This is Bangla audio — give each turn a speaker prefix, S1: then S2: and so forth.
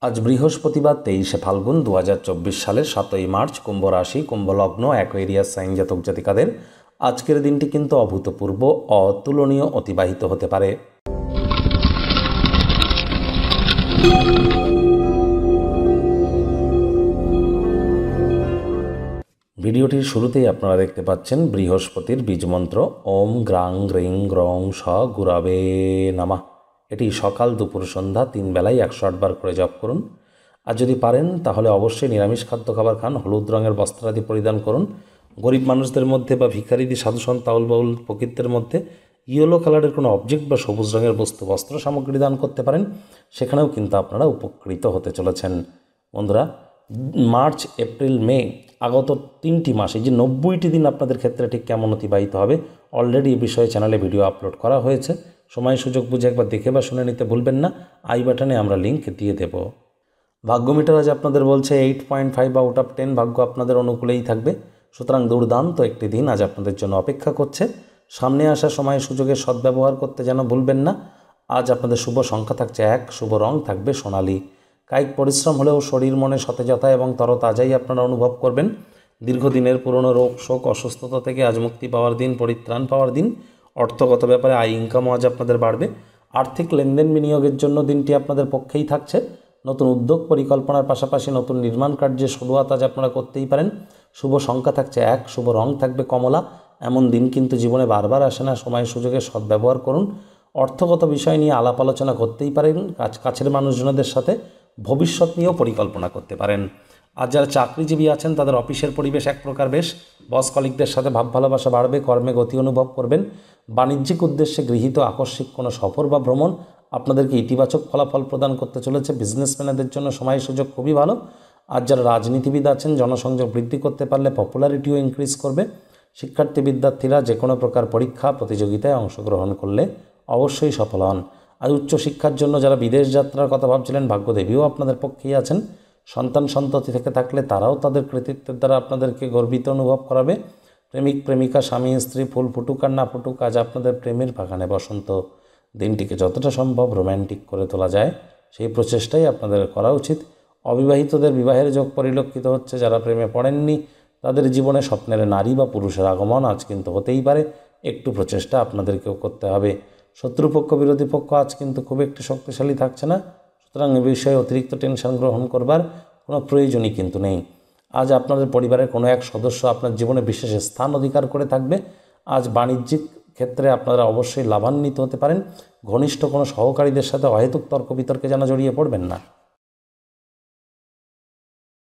S1: আজ বৃহস্পতিবার 23শে ফাল্গুন 2024 সালের 7ই মার্চ, কুম্ভ রাশি, কুম্ভ লগ্ন, অ্যাকোয়ারিয়াস সাইন জাতক জাতিকাদের আজকের দিনটি কিন্তু অভূতপূর্ব, অতুলনীয় অতিবাহিত হতে পারে। ভিডিওটির শুরুতেই আপনারা দেখতে পাচ্ছেন বৃহস্পতির বীজমন্ত্র ওম গ্রাং গ্রিং গ্রং স গুরাবে নামা। এটি সকাল, দুপুর, সন্ধ্যা 3 বেলায় 108 বার করে জপ করুন। আর যদি পারেন তাহলে অবশ্যই নিরামিষ খাদ্য খাবার খান, হলুদ রঙের বস্ত্রাদি পরিধান করুন। গরিব মানুষদের মধ্যে বা ভিখারিদি, সাধুসন্ত, তাউল বাউল প্রকৃতির মধ্যে ইয়েলো কালারের কোনো অবজেক্ট বা সবুজ রঙের বস্ত্র সামগ্রী দান করতে পারেন, সেখানেও কিন্তু আপনারা উপকৃত হতে চলেছেন। বন্ধুরা, মার্চ, এপ্রিল, মে আগত 3টি মাস, এই যে 90টি দিন আপনাদের ক্ষেত্রে ঠিক কেমন অতিবাহিত হবে, অলরেডি এই বিষয়ে চ্যানেলে ভিডিও আপলোড করা হয়েছে। সময় সুযোগ বুঝে একবার দেখে বা শুনে নিতে ভুলবেন না। আই বাটনে আমরা লিঙ্ক দিয়ে দেব। ভাগ্য মিটার আজ আপনাদের বলছে 8.5 আউট অফ 10 ভাগ্য আপনাদের অনুকূলেই থাকবে। সুতরাং দুর্দান্ত একটি দিন আজ আপনাদের জন্য অপেক্ষা করছে। সামনে আসা সময় সুযোগের সদ্ব্যবহার করতে যেন ভুলবেন না। আজ আপনাদের শুভ সংখ্যা থাকছে 1, শুভ রং থাকবে সোনালি। কায়িক পরিশ্রম হলেও শরীর মনে সতেজতা এবং তরতাজাই আপনারা অনুভব করবেন। দীর্ঘদিনের পুরনো রোগ, শোক, অসুস্থতা থেকে আজ মুক্তি পাওয়ার দিন, পরিত্রাণ পাওয়ার দিন। অর্থগত ব্যাপারে আয় ইনকামও আজ আপনাদের বাড়বে। আর্থিক লেনদেন বিনিয়োগের জন্য দিনটি আপনাদের পক্ষেই থাকছে। নতুন উদ্যোগ পরিকল্পনার পাশাপাশি নতুন নির্মাণ কার্যের শুরুয়াত আজ আপনারা করতেই পারেন। শুভ সংখ্যা থাকছে 1, শুভ রং থাকবে কমলা। এমন দিন কিন্তু জীবনে বারবার আসে না, সময় সুযোগের সদ্ব্যবহার করুন। অর্থগত বিষয় নিয়ে আলাপ আলোচনা করতেই পারেন, কাছের মানুষজনদের সাথে ভবিষ্যৎ নিয়েও পরিকল্পনা করতে পারেন। আর যারা চাকরিজীবী আছেন তাদের অফিসের পরিবেশ এক প্রকার বেশ, বস কলিগদের সাথে ভাব ভালোবাসা বাড়বে, কর্মে গতি অনুভব করবেন। বাণিজ্যিক উদ্দেশ্যে গৃহীত আকস্মিক কোনো সফর বা ভ্রমণ আপনাদেরকে ইতিবাচক ফলাফল প্রদান করতে চলেছে। বিজনেসম্যানদের জন্য সময় সুযোগ খুবই ভালো। আর যারা রাজনীতিবিদ আছেন, জনসংযোগ বৃদ্ধি করতে পারলে পপুলারিটিও ইনক্রিজ করবে। শিক্ষার্থী বিদ্যার্থীরা যে কোনো প্রকার পরীক্ষা প্রতিযোগিতায় অংশগ্রহণ করলে অবশ্যই সফল হন। আর উচ্চশিক্ষার জন্য যারা বিদেশ যাত্রার কথা ভাবছিলেন, ভাগ্যদেবীও আপনাদের পক্ষেই আছেন। সন্তান সন্ততি থেকে থাকলে তারাও তাদের কৃতিত্বের দ্বারা আপনাদেরকে গর্বিত অনুভব করাবে। প্রেমিক প্রেমিকা, স্বামী স্ত্রী, ফুল ফুটুক আর না ফুটুক, আজ আপনাদের প্রেমের বাগানে বসন্ত। দিনটিকে যতটা সম্ভব রোম্যান্টিক করে তোলা যায় সেই প্রচেষ্টাই আপনাদের করা উচিত। অবিবাহিতদের বিবাহের যোগ পরিলক্ষিত হচ্ছে। যারা প্রেমে পড়েননি তাদের জীবনে স্বপ্নের নারী বা পুরুষের আগমন আজ কিন্তু হতেই পারে। একটু প্রচেষ্টা আপনাদেরকেও করতে হবে। শত্রুপক্ষ, বিরোধী পক্ষ আজ কিন্তু খুব একটি শক্তিশালী থাকছে না। সুতরাং এ বিষয়ে অতিরিক্ত টেনশন গ্রহণ করবার কোনো প্রয়োজনই কিন্তু নেই। আজ আপনাদের পরিবারের কোনো এক সদস্য আপনার জীবনে বিশেষ স্থান অধিকার করে থাকবে। আজ বাণিজ্যিক ক্ষেত্রে আপনারা অবশ্যই লাভান্বিত হতে পারেন। ঘনিষ্ঠ কোনো সহকারীদের সাথে অহেতুক তর্ক বিতর্কে যেন জড়িয়ে পড়বেন না।